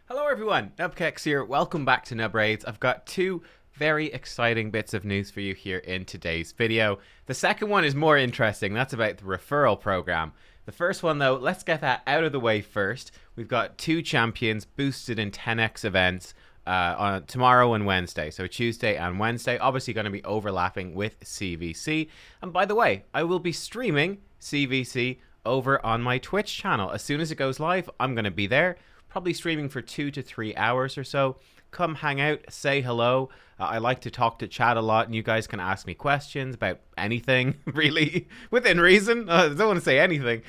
Hello everyone, nubkeks here. Welcome back to Nub Raids. I've got two very exciting bits of news for you here in today's video. The second one is more interesting. That's about the referral program. The first one though, let's get that out of the way first. We've got two champions boosted in 10x events on tomorrow and Wednesday. So Tuesday and Wednesday, obviously going to be overlapping with CVC. And by the way, I will be streaming CVC over on my Twitch channel. As soon as it goes live, I'm going to be there. Probably streaming for 2 to 3 hours or so. Come hang out, say hello. I like to talk to chat a lot, and you guys can ask me questions about anything, really, within reason. I don't want to say anything,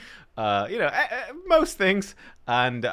most things. And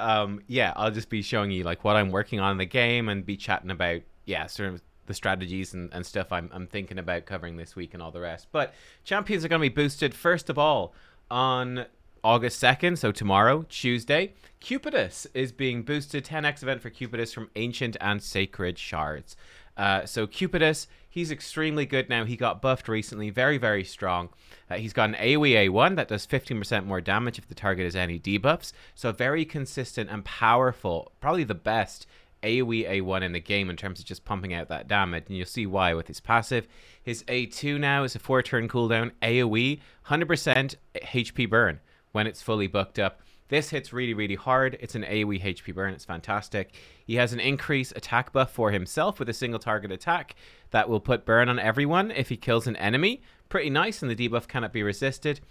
yeah, I'll just be showing you like what I'm working on in the game and be chatting about, sort of the strategies and stuff I'm thinking about covering this week and all the rest. But champions are going to be boosted, first of all, on August 2nd, so tomorrow, Tuesday. Cupidus is being boosted, 10x event for Cupidus from Ancient and Sacred Shards. So Cupidus, he's extremely good now. He got buffed recently, very, very strong. He's got an AoE A1 that does 15% more damage if the target has any debuffs. So very consistent and powerful, probably the best AoE A1 in the game in terms of just pumping out that damage, and you'll see why with his passive. His A2 now is a 4-turn cooldown, AoE, 100% HP burn when it's fully booked up. This hits really, really hard. It's an AoE HP burn. It's fantastic. He has an increased attack buff for himself with a single target attack that will put burn on everyone if he kills an enemy. Pretty nice, and the debuff cannot be resisted.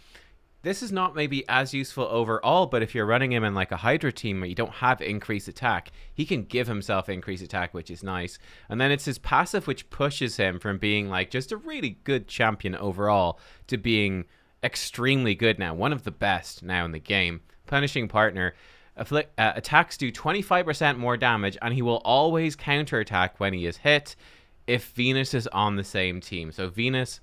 This is not maybe as useful overall, but if you're running him in like a Hydra team where you don't have increased attack, he can give himself increased attack, which is nice. And then it's his passive which pushes him from being like just a really good champion overall to being extremely good now, one of the best now in the game. Punishing Partner. Attacks do 25% more damage, and he will always counterattack when he is hit if Venus is on the same team. So Venus,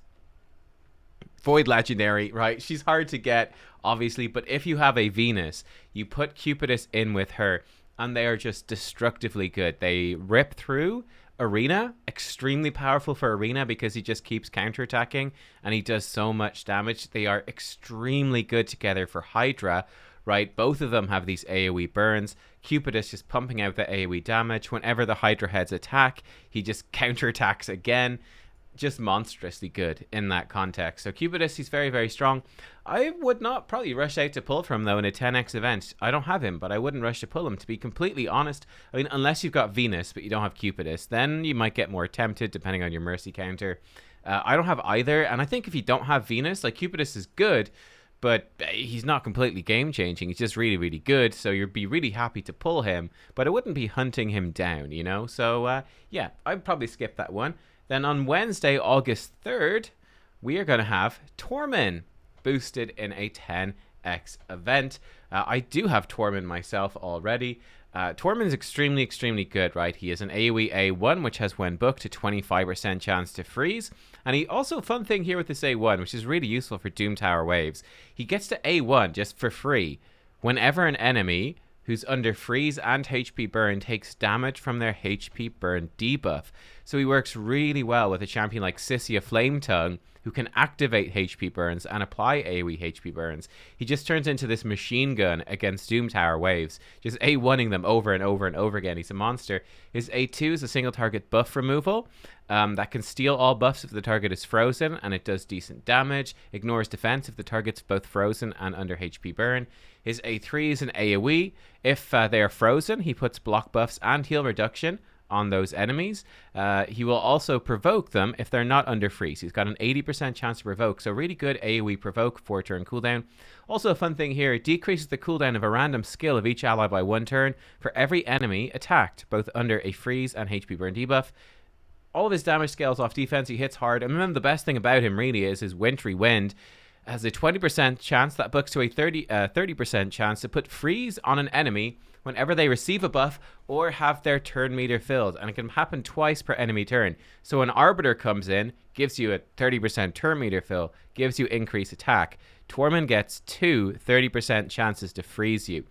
Void Legendary, right? She's hard to get, obviously, but if you have a Venus, you put Cupidus in with her, and they are just destructively good. They rip through Arena, extremely powerful for Arena because he just keeps counterattacking, and he does so much damage. They are extremely good together for Hydra, right? Both of them have these AoE burns. Cupidus just pumping out the AoE damage. Whenever the Hydra heads attack, he just counterattacks again. Just monstrously good in that context. So Cupidus, he's very, very strong. I would not probably rush out to pull for him, though, in a 10x event. I don't have him, but I wouldn't rush to pull him, to be completely honest. I mean, unless you've got Venus, but you don't have Cupidus, then you might get more tempted, depending on your Mercy counter. I don't have either, and I think if you don't have Venus, like, Cupidus is good, but he's not completely game-changing. He's just really, really good, so you'd be really happy to pull him, but I wouldn't be hunting him down, you know? So, yeah, I'd probably skip that one. Then on Wednesday, August 3rd, we are going to have Tormund boosted in a 10x event. I do have Tormund myself already. Tormund's extremely, extremely good, right? He is an AoE A1, which has, when booked, a 25% chance to freeze. And he also, fun thing here with this A1, which is really useful for Doom Tower waves, he gets to A1 just for free whenever an enemy who's under freeze and HP burn takes damage from their HP burn debuff. So he works really well with a champion like Sissia Flametongue, who can activate HP burns and apply AoE HP burns. He just turns into this machine gun against Doom Tower waves, just A1ing them over and over and over again. He's a monster. His A2 is a single target buff removal that can steal all buffs if the target is frozen, and it does decent damage. Ignores defense if the target's both frozen and under HP burn. His A3 is an AoE. If they are frozen, he puts block buffs and heal reduction on those enemies. He will also provoke them if they're not under freeze. He's got an 80% chance to provoke, so really good AoE provoke, 4-turn cooldown. Also a fun thing here, it decreases the cooldown of a random skill of each ally by 1 turn for every enemy attacked, both under a freeze and HP burn debuff. All of his damage scales off defense, he hits hard, and remember the best thing about him really is his Wintry Wind has a 20% chance that books to a 30% chance to put freeze on an enemy whenever they receive a buff or have their turn meter filled, and it can happen twice per enemy turn. So an Arbiter comes in, gives you a 30% turn meter fill, gives you increased attack. Tormund gets 2 30% chances to freeze you.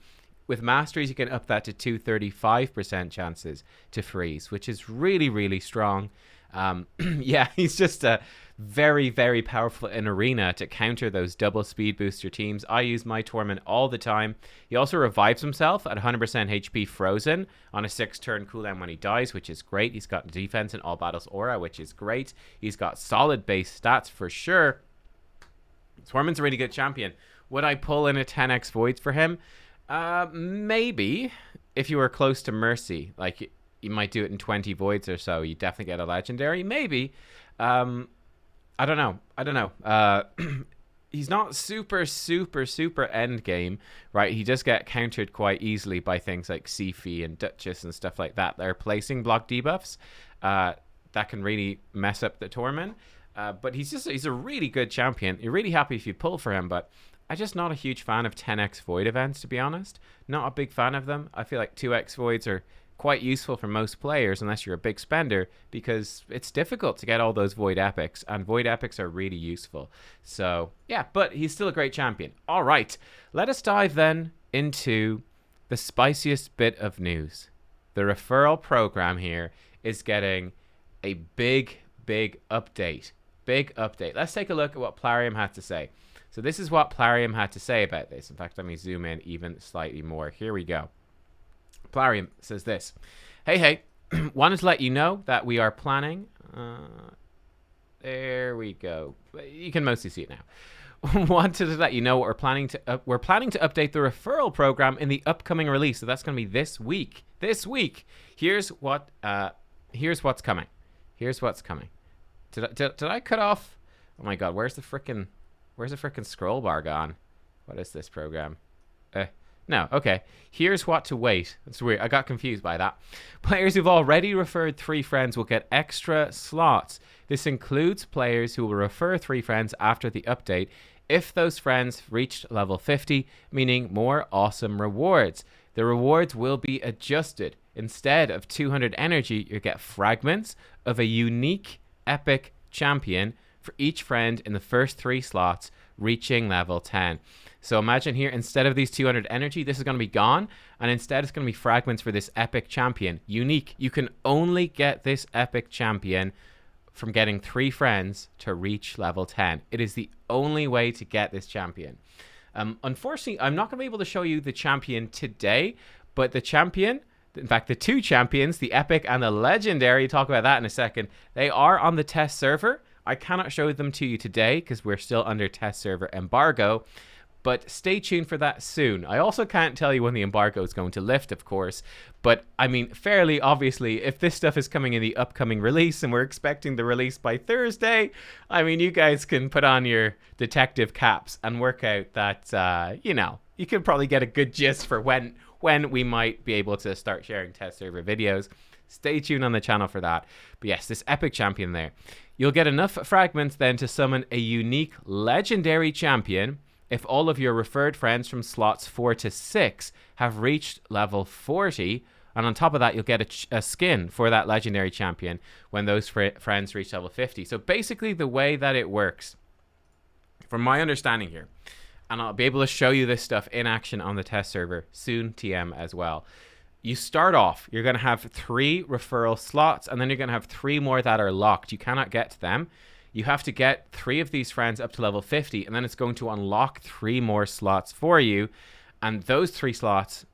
With Masteries, you can up that to 2 35% chances to freeze, which is really, really strong. Yeah, he's just very, very powerful in arena to counter those double speed booster teams. I use my Tormund all the time. He also revives himself at 100% HP frozen on a 6-turn cooldown when he dies, which is great. He's got defense in all battles aura, which is great. He's got solid base stats for sure. Tormund's a really good champion. Would I pull in a 10x Voids for him? Maybe. If you were close to Mercy, like you might do it in 20 Voids or so, you definitely get a legendary. Maybe. I don't know. He's not super end game, right? He does get countered quite easily by things like Sifi and Duchess and stuff like that. They're placing block debuffs that can really mess up the Tormund. But he's a really good champion. You're really happy if you pull for him, but I'm just not a huge fan of 10x Void events, to be honest. Not a big fan of them. I feel like 2x Voids are quite useful for most players unless you're a big spender, because it's difficult to get all those Void Epics, and Void Epics are really useful. So yeah, but he's still a great champion. All right, let us dive then into the spiciest bit of news. The referral program here is getting a big update. Let's take a look at what Plarium had to say. So this is what Plarium had to say about this. In fact, let me zoom in even slightly more. Here we go. Plarium says this. Hey, wanted to let you know that we are planning. There we go. You can mostly see it now. Wanted to let you know what we're planning to update the referral program in the upcoming release. So that's going to be this week. Here's what's coming. Did I cut off? Oh my god, where's the frickin' scroll bar gone? What is this program? No, okay. Here's what to wait. That's weird. I got confused by that. Players who've already referred 3 friends will get extra slots. This includes players who will refer 3 friends after the update if those friends reached level 50, meaning more awesome rewards. The rewards will be adjusted. Instead of 200 energy, you get fragments of a unique epic champion for each friend in the first 3 slots reaching level 10. So imagine here, instead of these 200 energy, this is going to be gone, and instead it's going to be fragments for this epic champion. Unique. You can only get this epic champion from getting 3 friends to reach level 10. It is the only way to get this champion. Unfortunately, I'm not going to be able to show you the champion today, but the champion, in fact, the 2 champions, the epic and the legendary, talk about that in a second, they are on the test server. I cannot show them to you today because we're still under test server embargo, but stay tuned for that soon. I also can't tell you when the embargo is going to lift, of course, but I mean, fairly obviously, if this stuff is coming in the upcoming release and we're expecting the release by Thursday, I mean, you guys can put on your detective caps and work out that, you can probably get a good gist for when we might be able to start sharing test server videos. Stay tuned on the channel for that. But yes, this epic champion there. You'll get enough fragments then to summon a unique legendary champion if all of your referred friends from slots 4 to 6 have reached level 40. And on top of that, you'll get a skin for that legendary champion when those friends reach level 50. So basically the way that it works, from my understanding here, and I'll be able to show you this stuff in action on the test server, soon TM as well. You start off, you're going to have 3 referral slots, and then you're going to have 3 more that are locked. You cannot get to them. You have to get 3 of these friends up to level 50, and then it's going to unlock 3 more slots for you. And those 3 slots,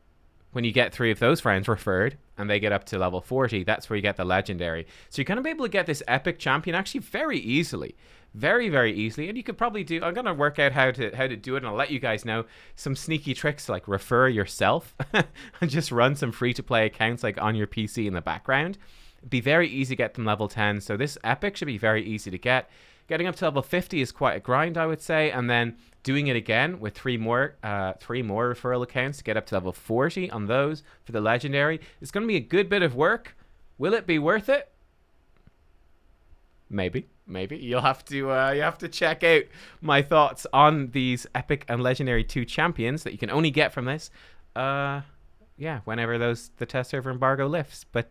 when you get 3 of those friends referred, and they get up to level 40, that's where you get the legendary. So you're going to be able to get this epic champion actually very easily. Very, very easily. And you could probably do, I'm going to work out how to do it, and I'll let you guys know some sneaky tricks like refer yourself and just run some free-to-play accounts like on your PC in the background. It'd be very easy to get them level 10, so this epic should be very easy to get. Getting up to level 50 is quite a grind, I would say, and then doing it again with 3 more referral accounts to get up to level 40 on those for the legendary. It's going to be a good bit of work. Will it be worth it? Maybe. You'll have to check out my thoughts on these epic and legendary 2 champions that you can only get from this. Yeah, whenever the test server embargo lifts, but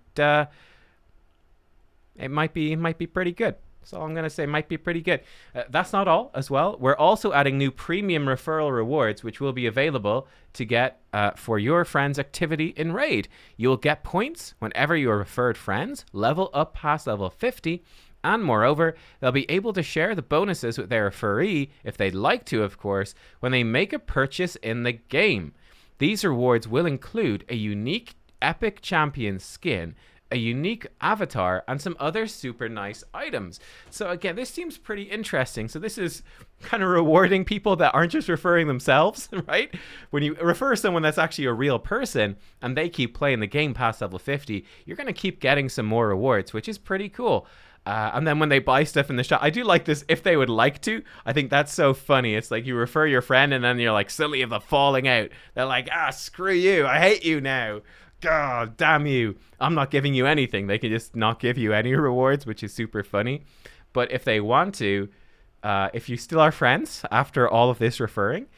it might be pretty good. So I'm going to say might be pretty good. That's not all as well. We're also adding new premium referral rewards, which will be available to get for your friends' activity in Raid. You'll get points whenever your referred friends level up past level 50, And moreover, they'll be able to share the bonuses with their referee, if they'd like to, of course, when they make a purchase in the game. These rewards will include a unique epic champion skin, a unique avatar, and some other super nice items. So again, this seems pretty interesting. So this is kind of rewarding people that aren't just referring themselves, right? When you refer someone that's actually a real person and they keep playing the game past level 50, you're going to keep getting some more rewards, which is pretty cool. And then when they buy stuff in the shop, I do like this, if they would like to. I think that's so funny. It's like you refer your friend and then you're like, silly of the falling out. They're like, screw you. I hate you now. God damn you. I'm not giving you anything. They can just not give you any rewards, which is super funny. But if they want to, if you still are friends after all of this referring,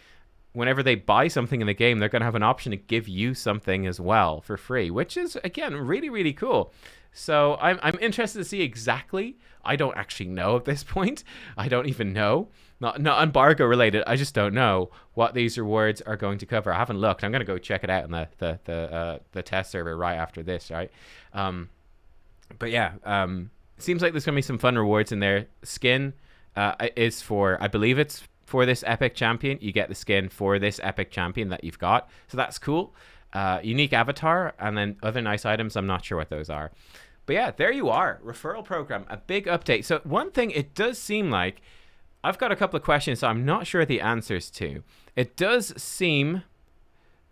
whenever they buy something in the game, they're going to have an option to give you something as well for free, which is, again, really, really cool. So I'm interested to see exactly. I don't actually know at this point. I don't even know. Not embargo related. I just don't know what these rewards are going to cover. I haven't looked. I'm going to go check it out in the test server right after this, right? But yeah, seems like there's going to be some fun rewards in there. Skin is for, I believe it's for this epic champion. You get the skin for this epic champion that you've got. So that's cool. Unique avatar, and then other nice items. I'm not sure what those are. But yeah, there you are. Referral program, a big update. So one thing, it does seem like, I've got a couple of questions so I'm not sure the answers to. It does seem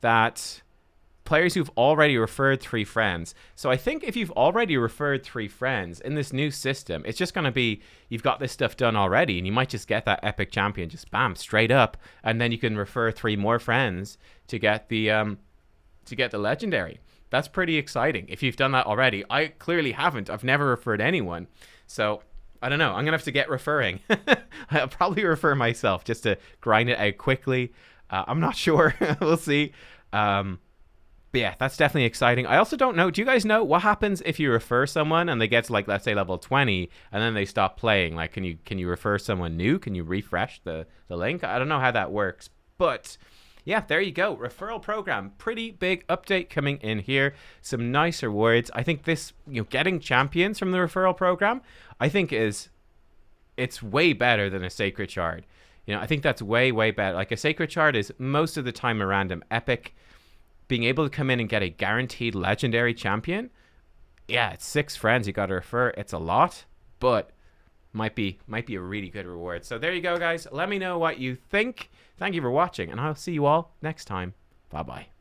that players who've already referred 3 friends. So I think if you've already referred 3 friends in this new system, it's just going to be, you've got this stuff done already, and you might just get that epic champion, just bam, straight up, and then you can refer 3 more friends to get the legendary. That's pretty exciting if you've done that already. I clearly haven't. I've never referred anyone. So I don't know. I'm going to have to get referring. I'll probably refer myself just to grind it out quickly. I'm not sure. We'll see. But yeah, that's definitely exciting. I also don't know. Do you guys know what happens if you refer someone and they get to, like, let's say level 20 and then they stop playing? Like, can you refer someone new? Can you refresh the link? I don't know how that works. But yeah, there you go. Referral program. Pretty big update coming in here. Some nice rewards. I think this, getting champions from the referral program, I think it's way better than a sacred shard. I think that's way, way better. Like, a sacred shard is most of the time a random epic. Being able to come in and get a guaranteed legendary champion, yeah, it's 6 friends you got to refer. It's a lot, but might be a really good reward. So there you go, guys. Let me know what you think. Thank you for watching, and I'll see you all next time. Bye-bye.